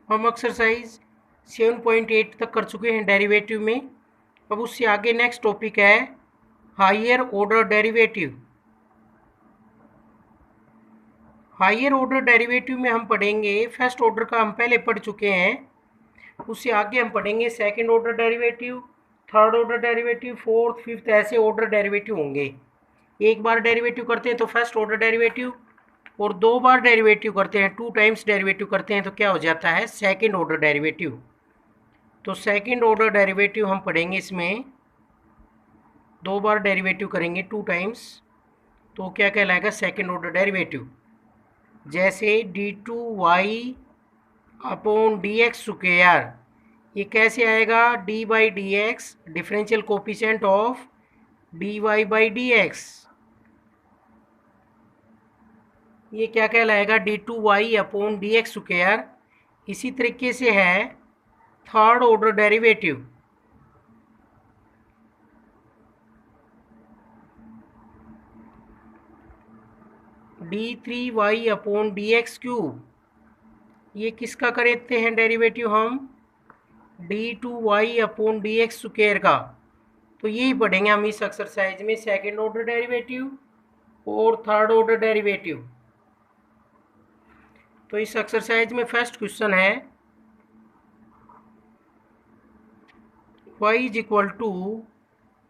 हम एक्सरसाइज 7.8 तक कर चुके हैं डेरिवेटिव में। अब उससे आगे नेक्स्ट टॉपिक है higher order derivative. Higher order derivative में हम पढ़ेंगे, फर्स्ट ऑर्डर का हम पहले पढ़ चुके हैं, उससे आगे हम पढ़ेंगे second order derivative, third order derivative, fourth, fifth, ऐसे ऑर्डर डेरिवेटिव होंगे। एक बार डेरिवेटिव करते हैं तो फर्स्ट ऑर्डर डेरिवेटिव, और दो बार डेरिवेटिव करते हैं, 2 टाइम्स डेरिवेटिव करते हैं तो क्या हो जाता है, सेकंड ऑर्डर डेरिवेटिव। तो सेकंड ऑर्डर डेरिवेटिव हम पढ़ेंगे, इसमें दो बार डेरिवेटिव करेंगे 2 टाइम्स, तो क्या कहलाएगा, सेकंड ऑर्डर डेरिवेटिव। जैसे d2y upon d x square, ये कैसे आएगा, d by d x differential coefficient of dy by d x, ये क्या कहलाएगा, d2y upon d x square. इसी तरीके से है third order derivative, d3y upon d x cube, ये किसका करते हैं डेरिवेटिव हम, d2y upon d x square का। तो यही पढ़ेंगे हम इस एक्सरसाइज में, सेकंड ऑर्डर डेरिवेटिव और थर्ड ऑर्डर डेरिवेटिव। तो इस एक्सरसाइज में फर्स्ट क्वेश्चन है y is equal to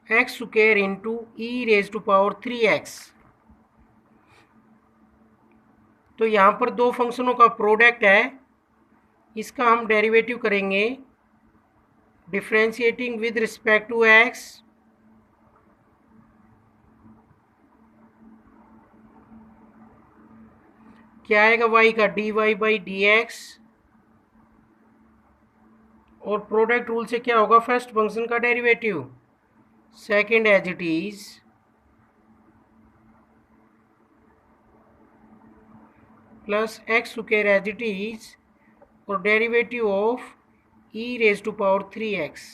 x square into e raise to power 3x। तो यहाँ पर दो फंक्शनों का प्रोडक्ट है, इसका हम डेरिवेटिव करेंगे differentiating with respect to x, क्या आएगा y का dy बाई डी एक्स, और प्रोडक्ट रूल से क्या होगा, फर्स्ट फंक्शन का derivative, second as it is plus x square as it is, और derivative of e raise to power 3x।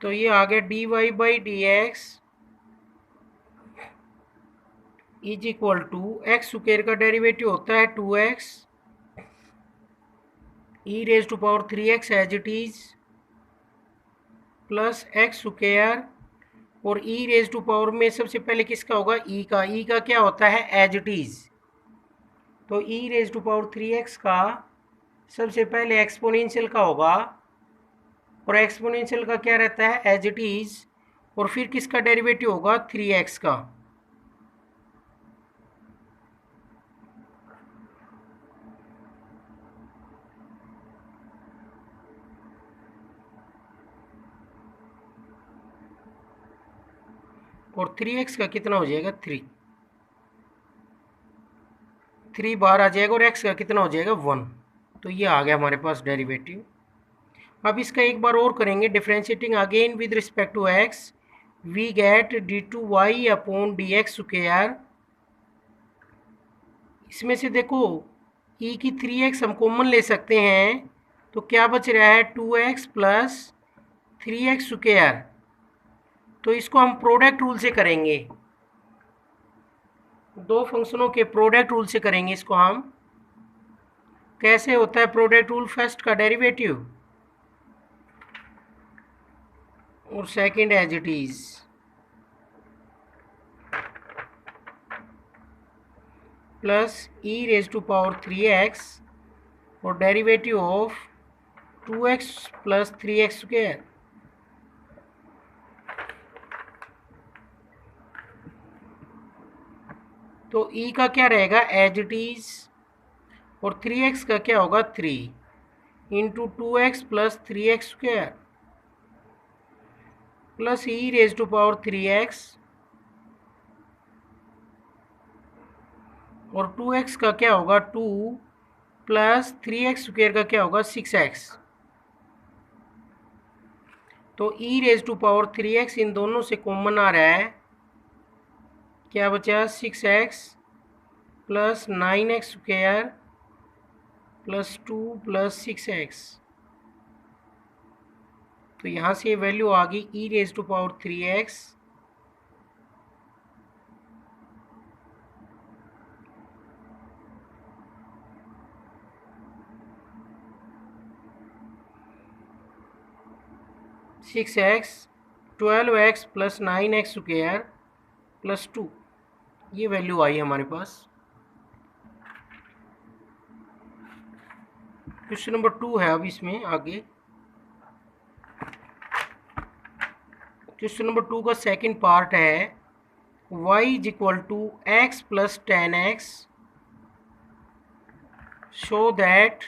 तो ये आ गया dy by d x is equal to x square का डेरिवेटिव होता है 2x, e raise to power 3x as it is plus x square, और ई raise to power में सबसे पहले किसका होगा, ई का। ई का क्या होता है, एज इट इज। तो ई रेज टू पावर 3x का सबसे पहले एक्सपोनेंशियल का होगा, और एक्सपोनेंशियल का क्या रहता है, एज इट इज, और फिर किसका डेरिवेटिव होगा, 3x का। और 3x का कितना हो जाएगा, 3 बाहर आ जाएगा, और x का कितना हो जाएगा, 1। तो ये आ गया हमारे पास डेरिवेटिव। अब इसका एक बार और करेंगे, differentiating again with respect to x, we get d2y upon d x square. इसमें से देखो e की 3x हम कॉमन ले सकते हैं, तो क्या बच रहा है, 2x प्लस 3x स्क्वायर। तो इसको हम प्रोडक्ट रूल से करेंगे, दो फंक्शनों के प्रोडक्ट रूल से करेंगे इसको हम। कैसे होता है प्रोडक्ट रूल, फर्स्ट का डेरिवेटिव और second as it is, plus e raise to power 3x, और derivative of 2x plus 3x square. तो e का क्या रहेगा, एज इट इज, और 3x का क्या होगा, 3 into 2x plus 3x square, plus e raise to power 3x, और 2x का क्या होगा, 2 प्लस 3x स्क्वायर का क्या होगा, 6x। तो ई रेज टू पावर 3x इन दोनों से कॉमन आ रहा है, क्या बचा, 6x प्लस 9x स्क्वायर प्लस 2 प्लस 6x। तो यहाँ से वैल्यू आ गई e raise to power 3x 6x 12x plus 9x स्क्वायर प्लस 2, ये वैल्यू आई हमारे पास। क्वेश्चन नंबर 2 है अब इसमें आगे। क्वेश्चन नंबर 2 का सेकंड पार्ट है y is equal to x plus 10x, show that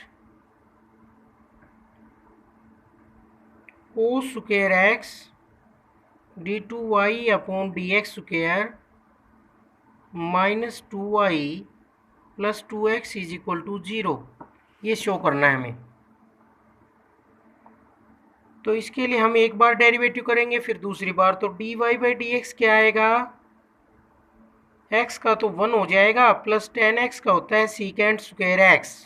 cos square x d two y upon d x square minus 2y plus 2x is equal to 0, ये show करना है हमें। तो इसके लिए हम एक बार डेरिवेटिव करेंगे, फिर दूसरी बार तो dy बाई डी एक्स क्या आएगा, x का तो 1 हो जाएगा, प्लस 10x का होता है सीकेंड स्क्वायर x,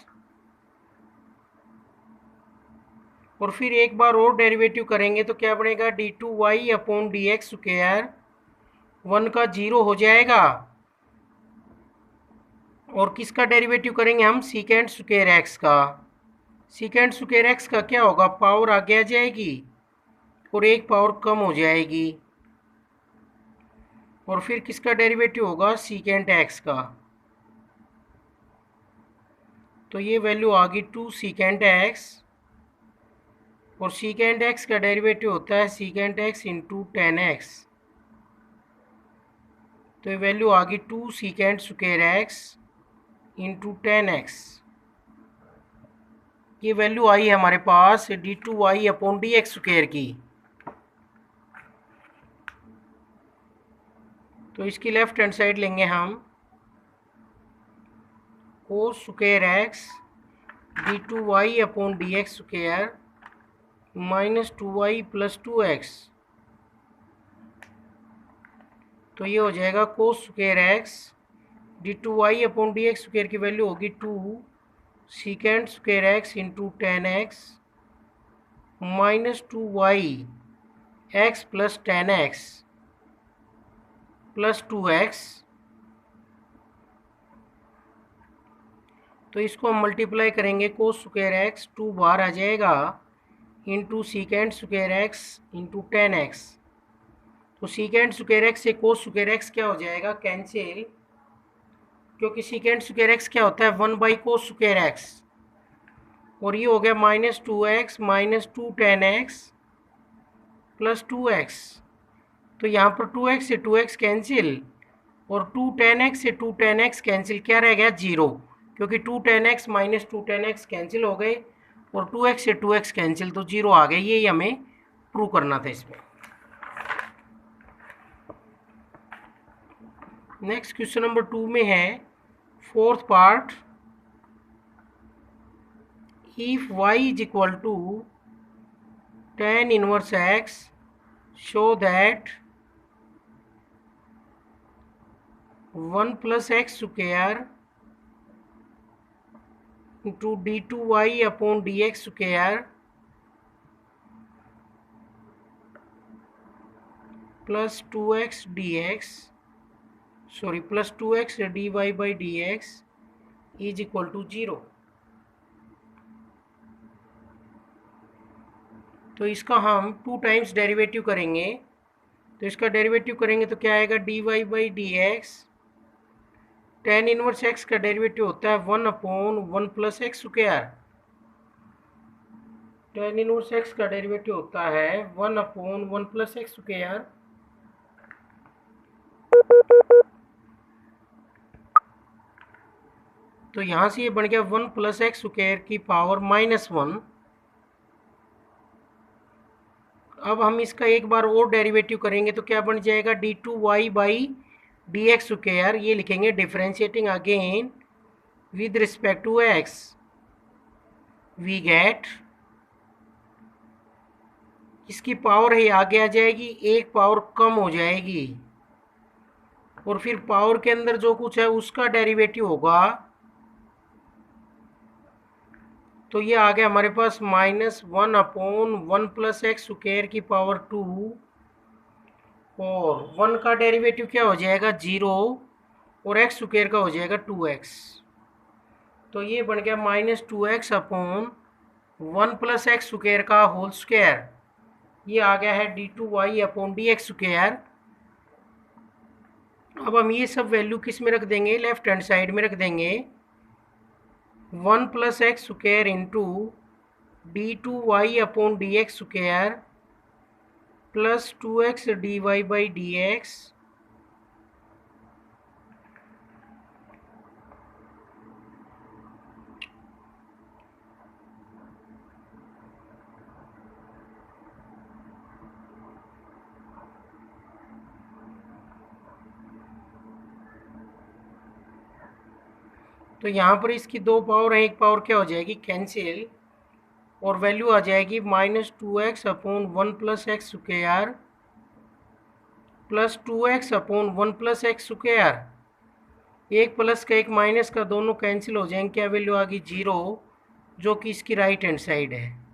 और फिर एक बार और डेरिवेटिव करेंगे तो क्या बनेगा, d two y upon d x square 1 का 0 हो जाएगा, और किसका डेरिवेटिव करेंगे हम, सीकेंड स्क्वायर एक्स का। सीकेंड स्क्वायर एक्स का क्या होगा, पावर आगे आ जाएगी और एक पावर कम हो जाएगी, और फिर किसका डेरिवेटिव होगा, सीकेंड एक्स का। तो ये वैल्यू आ गई 2 सीकेंड एक्स, और सीकेंड एक्स का डेरिवेटिव होता है सीकेंड एक्स इंटू 10x, तो ये वैल्यू आ गई 2 second square x into 10x, ये वैल्यू आई है हमारे पास d two y upon d x square की। तो इसकी लेफ्ट हैंड साइड लेंगे हम, cos square x d two y upon d x square minus 2y plus 2x, तो ये हो जाएगा cos square x d two y upon d x square की वैल्यू होगी 2 second square x into 10x minus 2y x plus 10x plus 2x, तो इसको हम multiply करेंगे, कोस स्क्वायर एक्स 2 बाहर आ जाएगा into सीकेंड square x into 10x, तो सीकेंड square x से कोस स्क्वायर एक्स क्या हो जाएगा, कैंसिल, क्योंकि सीकेंड स्क्वायर एक्स क्या होता है 1 बाई कोस स्क्वायर एक्स, और ये हो गया minus 2x minus 2 10x plus 2x, तो यहाँ पर 2x से 2x कैंसिल, और 2 10x से 2 10x कैंसिल, क्या रह गया 0, क्योंकि 2 10x माइनस 2 10x कैंसिल हो गए, और 2x से 2x कैंसिल, तो 0 आ गए। ये हमें प्रूव करना था इसमें। नेक्स्ट क्वेश्चन नंबर 2 में है fourth part, if y is equal to tan inverse x, show that 1 plus x square into d two y upon d x square plus 2x d x, sorry plus 2x d y by d x is equal to 0। तो इसका हम 2 times derivative करेंगे, तो इसका derivative करेंगे तो क्या आएगा, d y by d x, tan inverse x का डेरिवेटिव होता है 1 upon 1 plus x square, tan inverse x का डेरिवेटिव होता है 1 अपॉन 1 प्लस एक्स स्क्वायर, तो यहाँ से ये बन गया 1 प्लस एक्स स्क्वायर की पावर -1। अब हम इसका एक बार और डेरिवेटिव करेंगे तो क्या बन जाएगा, d two y by d x square, ये लिखेंगे differentiating again with respect to x, we get, इसकी पावर है आगे आ जाएगी, एक पावर कम हो जाएगी, और फिर पावर के अंदर जो कुछ है उसका डेरिवेटिव होगा, तो ये आ गया हमारे पास -1 अपॉन 1 प्लस एक्स स्क्वायर की पावर 2, और 1 का डेरिवेटिव क्या हो जाएगा 0, और एक्स स्क्वायर का हो जाएगा 2x, तो ये बन गया -2x upon 1 plus x square का होल स्क्वायर, ये आ गया है d2y/dx²। अब हम ये सब वैल्यू किस में रख देंगे, लेफ्ट हैंड साइड में रख देंगे। 1 + x² into d2y/dx² plus 2x dy/dx तो यहाँ पर इसकी दो पावर है, एक पावर क्या हो जाएगी कैंसिल, और वैल्यू आ जाएगी -2x/1 + x² plus 2x/1 + x²। एक प्लस का एक माइनस का दोनों कैंसिल हो जाएंगे, क्या वैल्यू आ गई 0, जो कि इसकी राइट हैंड साइड है।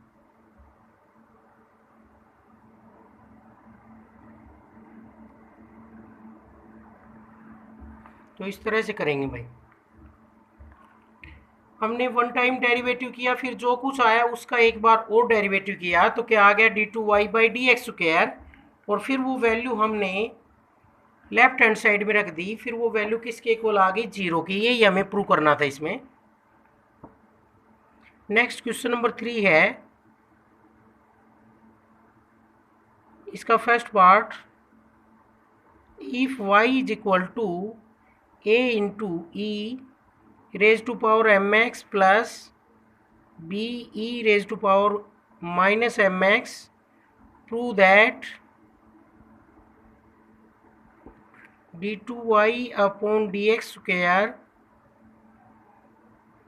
तो इस तरह से करेंगे भाई। हमने वन टाइम डेरिवेटिव किया, फिर जो कुछ आया उसका एक बार और डेरिवेटिव किया, तो क्या आ गया d2y/dx²। और फिर वो वैल्यू हमने लेफ्ट हैंड साइड में रख दी, फिर वो वैल्यू किसके इक्वल आ गई 0 की। यही हमें प्रूव करना था इसमें। नेक्स्ट क्वेश्चन नंबर 3 है, इसका first part, if y = a into e raise to power mx plus b e raise to power -mx, prove that d2y/dx²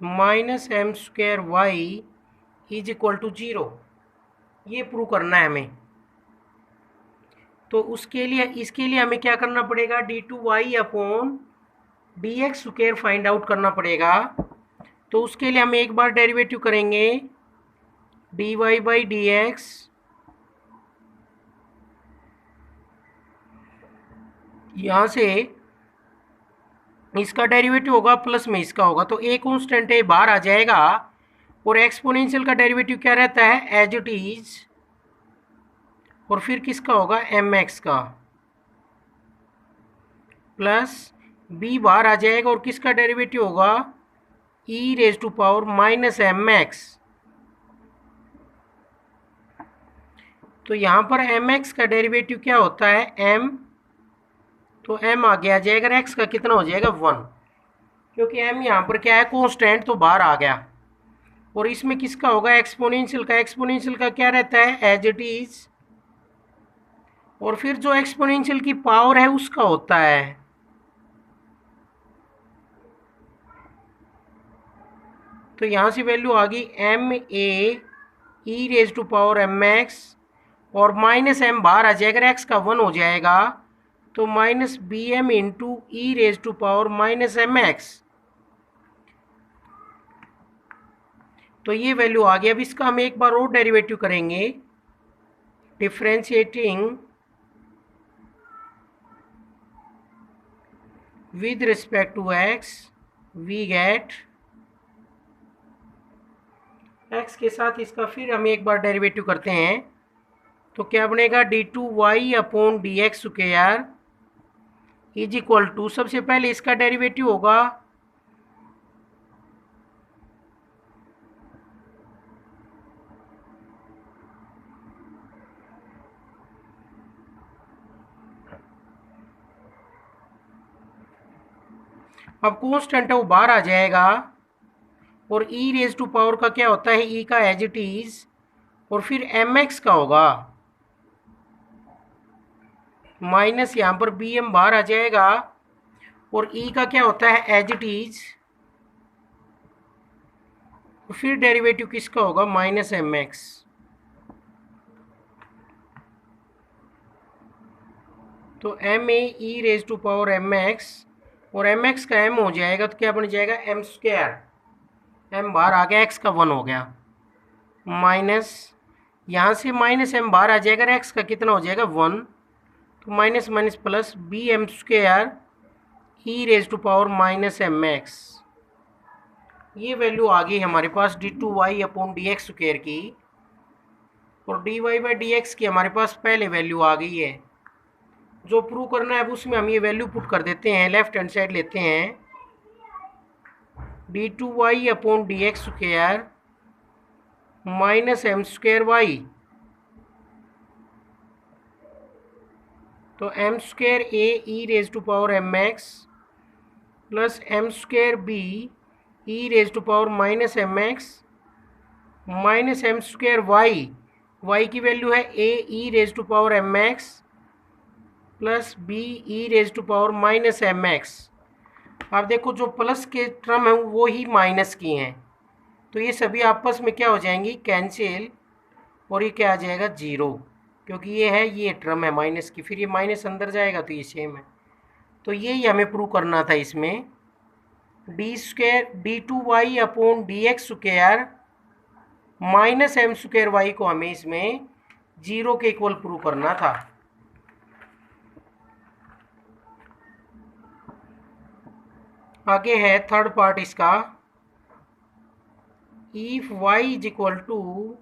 -m² y = 0। ये प्रूव करना है हमें। तो उसके लिए, इसके लिए हमें क्या करना पड़ेगा, d2y/dx² फाइंड आउट करना पड़ेगा। तो उसके लिए हम एक बार डेरिवेटिव करेंगे dy/dx, यहाँ से इसका डेरिवेटिव होगा प्लस में इसका होगा, तो एक कांस्टेंट है बाहर आ जाएगा। और एक्सपोनेंशियल का डेरिवेटिव क्या रहता है, एज इट इज, और फिर किसका होगा mx का, प्लस b बाहर आ जाएगा और किसका डेरिवेटिव होगा e raise to power -mx। तो यहाँ पर mx का डेरिवेटिव क्या होता है m, तो m आगे आ जाएगा, x का कितना हो जाएगा 1, क्योंकि m यहाँ पर क्या है कांस्टेंट, तो बाहर आ गया। और इसमें किसका होगा एक्सपोनेंशियल का, एक्सपोनेंशियल का क्या रहता है एज इट इज, और फिर जो एक्सपोनेंशियल की पावर है उसका होता है। तो यहाँ से वैल्यू आ गई ma e raise to power mx, और -m बाहर आ जाएगा, x का 1 हो जाएगा, तो -bm into e raise to power -mx। तो ये वैल्यू आ गई। अब इसका हम एक बार और डेरिवेटिव करेंगे, differentiating with respect to x, we get x के साथ इसका फिर हम एक बार डेरिवेटिव करते हैं, तो क्या बनेगा d2y/dx² इज इक्वल टू, सबसे पहले इसका डेरिवेटिव होगा अब कांस्टेंट है वो बाहर आ जाएगा, और e रेज टू पावर का क्या होता है e का एज इट इज, और फिर mx का होगा माइनस, यहाँ पर bm बाहर आ जाएगा, और e का क्या होता है एज इट इज, फिर डेरिवेटिव किसका होगा -mx। तो ma e raise to power mx, और mx का m हो जाएगा, तो क्या बन जाएगा m², m बाहर आ गया, x का 1 हो गया, माइनस यहाँ से -m बाहर आ जाएगा, x का कितना हो जाएगा 1, तो minus minus plus bm² e raise to power -mx। ये वैल्यू आ गई हमारे पास d2y/dx² की। और d y by d x की हमारे पास पहले वैल्यू आ गई है। जो प्रूव करना है अब उसमें हम ये वैल्यू पुट कर देते हैं, लेफ्ट हैंड साइड लेते हैं, d two y upon d x square minus m square y, तो m square a e raise to power m x plus m square b e raise to power minus m x minus m square y, y की value है a e raise to power m x plus b e raise to power minus m x. अब देखो जो plus के term हैं वो ही minus की हैं, तो ये सभी आपस में क्या हो जाएंगी, कैंसिल, और ये क्या आ जाएगा, जीरो, क्योंकि ये है, ये टर्म है माइनस की, फिर ये माइनस अंदर जाएगा तो ये सेम है। तो यही हमें प्रूव करना था इसमें, d square d two y upon d x square minus m square y को हमें इसमें जीरो के इक्वल प्रूव करना था। आगे है थर्ड पार्ट इसका, if y is equal to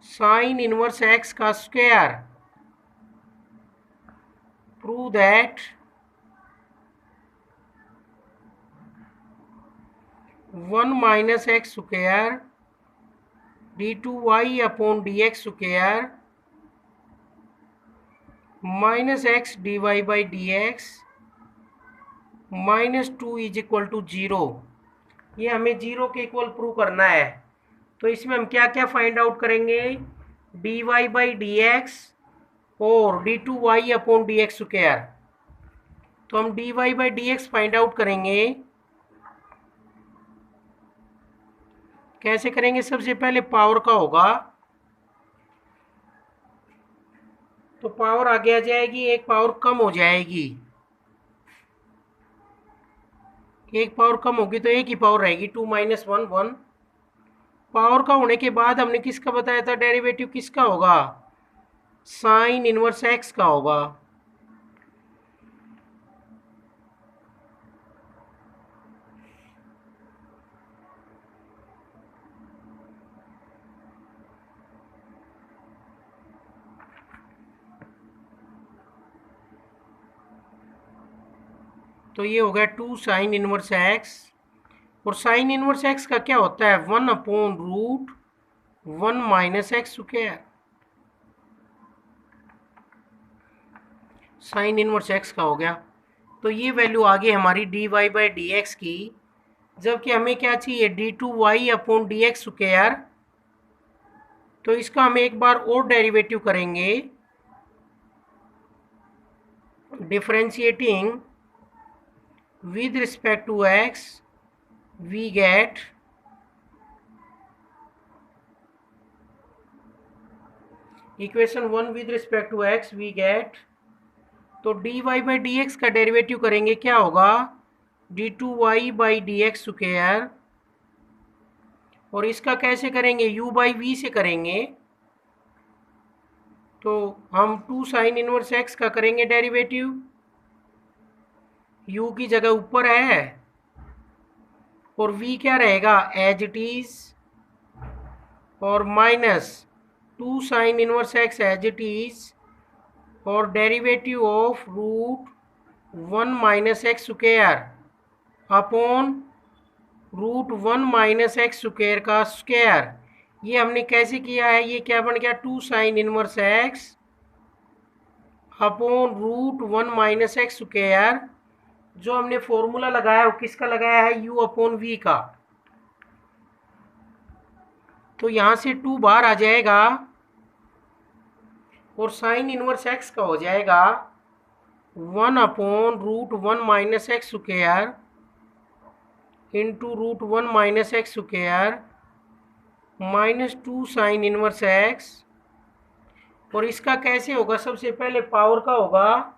sine inverse x का square, prove that one minus x square d two y upon d x square minus x d y by d x minus two is equal to zero. ये हमें zero के equal prove करना है। तो इसमें हम क्या क्या फाइंड आउट करेंगे, d y by d x और d two y upon d x square. तो हम d y by d x find out करेंगे। कैसे करेंगे, सबसे पहले पावर का होगा, तो पावर आगे आ जाएगी, एक पावर कम हो जाएगी, एक पावर कम होगी तो एक ही पावर रहेगी, two minus one one. Power का होने के बाद हमने किसका बताया था, डेरिवेटिव किसका होगा, साइन इनवर्स एक्स का होगा। तो ये हो गया टू साइन इनवर्स एक्स, और साइन इनवर्स एक्स का क्या होता है, one upon root one minus x square, sine inverse x का हो गया। तो ये वैल्यू आ गई हमारी d y by d x की, जबकि हमें क्या चाहिए, d two y upon d x square. तो इसका हम एक बार और डेरिवेटिव करेंगे, differentiating with respect to x we get equation 1 with respect to x we get, तो dy by dx का डेरिवेटिव करेंगे, क्या होगा, d2y by dx स्क्वायर, और इसका कैसे करेंगे, u by v से करेंगे। तो हम टू साइन इनवर्स x का करेंगे डेरिवेटिव, u की जगह ऊपर है, और v क्या रहेगा, एज इट इज, और minus two sine inverse x as it is, और derivative of root one minus x square upon root one minus x square का स्क्वायर। ये हमने कैसे किया है, ये क्या बन गया, two sine inverse x upon root one minus x square. जो हमने फॉर्मूला लगाया वो किसका लगाया है, u अपॉन वी का। तो यहाँ से टू बाहर आ जाएगा, और साइन इनवर्स एक्स का हो जाएगा one upon root one minus x square into root one minus x square minus two sine inverse x. और इसका कैसे होगा, सबसे पहले पावर का होगा,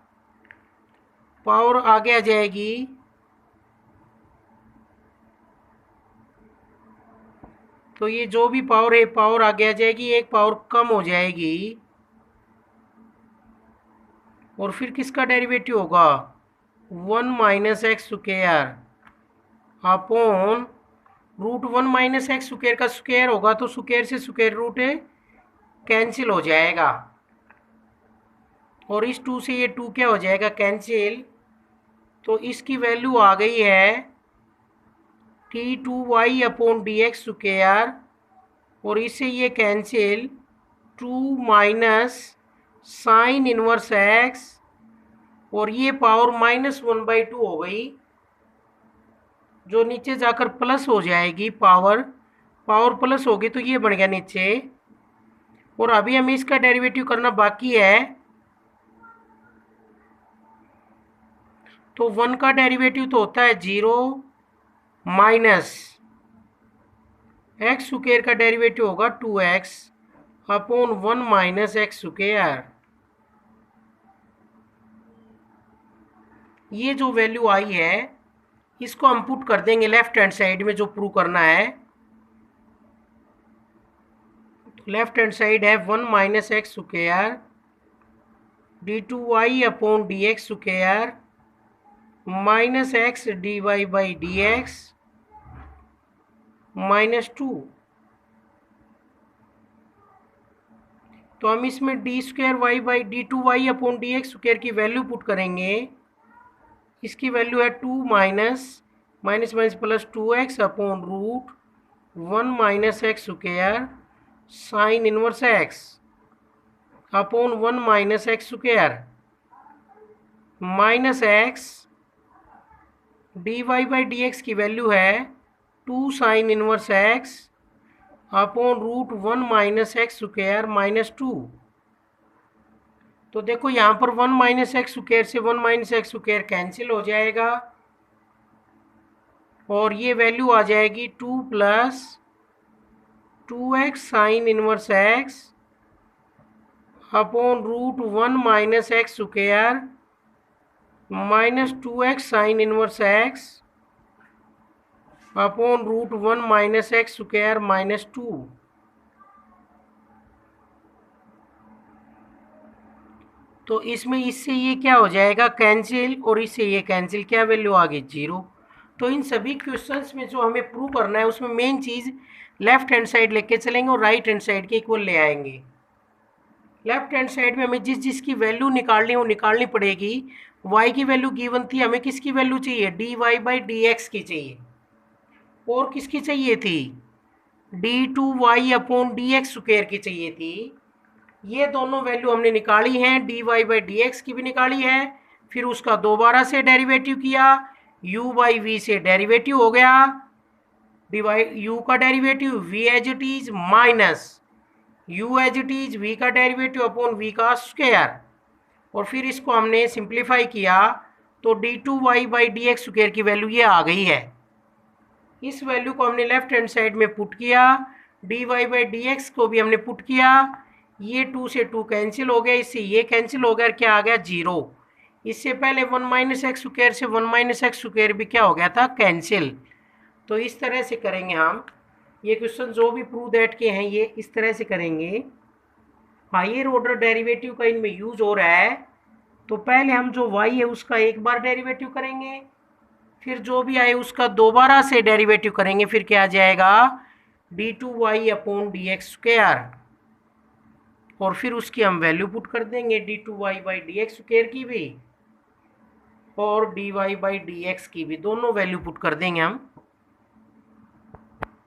पावर आगे आ जाएगी, तो ये जो भी पावर है पावर आगे आ जाएगी, एक पावर कम हो जाएगी, और फिर किसका डेरिवेटिव होगा, one minus x square upon root one minus x square का स्क्वायर होगा, तो स्क्वायर से स्क्वायर रूट है कैंसिल हो जाएगा, और इस 2 से ये 2 क्या हो जाएगा, कैंसिल। तो इसकी वैल्यू आ गई है T2y upon d x square, और इससे ये cancel 2 minus sign inverse x, और ये पावर -1/2 हो गई, जो नीचे जाकर प्लस हो जाएगी, पावर पावर प्लस होगी तो ये बन गया नीचे। और अभी हमें इसका डेरिवेटिव करना बाकी है। तो 1 का डेरिवेटिव तो होता है 0 माइनस एक्स स्क्वायर का डेरिवेटिव होगा 2x upon 1 minus x square. ये जो वैल्यू आई है इसको हम पुट कर देंगे लेफ्ट हैंड साइड में, जो प्रूव करना है। तो लेफ्ट हैंड साइड है 1 minus x square d2y upon d x square minus x d y by d x -2। तो हम इसमें d square y by d2y upon d x square की वैल्यू पुट करेंगे। इसकी वैल्यू है 2 minus minus minus plus 2x upon root 1 minus x square sine inverse x upon 1 minus x square minus x d y by d x की value है 2 sign inverse x upon root 1 minus x square -2। तो देखो यहाँ पर 1 minus x square से 1 minus x square cancel हो जाएगा, और ये वैल्यू आ जाएगी 2 plus 2x sine inverse x upon root 1 minus x square -2x sine inverse x upon root 1 minus x square -2। तो इसमें इससे ये क्या हो जाएगा, कैंसिल, और इससे ये कैंसिल, क्या वैल्यू आ गई 0। तो इन सभी क्वेश्चंस में जो हमें प्रूव करना है उसमें मेन चीज़ लेफ्ट हैंड साइड लेके चलेंगे और राइट हैंड साइड के इक्वल ले आएंगे। लेफ्ट हैंड साइड में हमें जिस जिसकी वैल्यू निकालनी है वो निकालनी पड़ेगी। y की वैल्यू गिवन थी, हमें किसकी वैल्यू चाहिए, d y by d x की चाहिए, और किसकी चाहिए थी, d2y upon d x square की चाहिए थी। ये दोनों वैल्यू हमने निकाली हैं, d y by d x की भी निकाली है, फिर उसका दोबारा से डेरिवेटिव किया, u बाई वी से डेरिवेटिव हो गया, डिवाइड u का derivative v as it is minus u as it is v का डेरिवेटिव अपॉन v का स्क्वायर, और फिर इसको हमने सिंप्लीफाई किया तो d2y by d x square की वैल्यू ये आ गई है। इस वैल्यू को हमने लेफ्ट हैंड साइड में पुट किया, dy बाई डी एक्स को भी हमने पुट किया, ये 2 से 2 कैंसिल हो गया, इससे ये कैंसिल हो गया, क्या आ गया 0। इससे पहले 1 माइनस एक्स स्क्वायर से 1 माइनस एक्स स्क्वायर भी क्या हो गया था, कैंसिल। तो इस तरह से करेंगे हम ये क्वेश्चन, जो भी प्रूव दैट के हैं ये इस तरह से करेंगे। हायर ऑर्डर डेरिवेटिव का इनमें यूज हो रहा है, तो पहले हम जो y है उसका एक बार डेरिवेटिव करेंगे, फिर जो भी आए उसका दोबारा से डेरिवेटिव करेंगे, फिर क्या आ जाएगा d2y upon d x square, और फिर उसकी हम वैल्यू पुट कर देंगे d2y by d x square की भी और dy बाई डी एक्स की भी, दोनों वैल्यू पुट कर देंगे हम।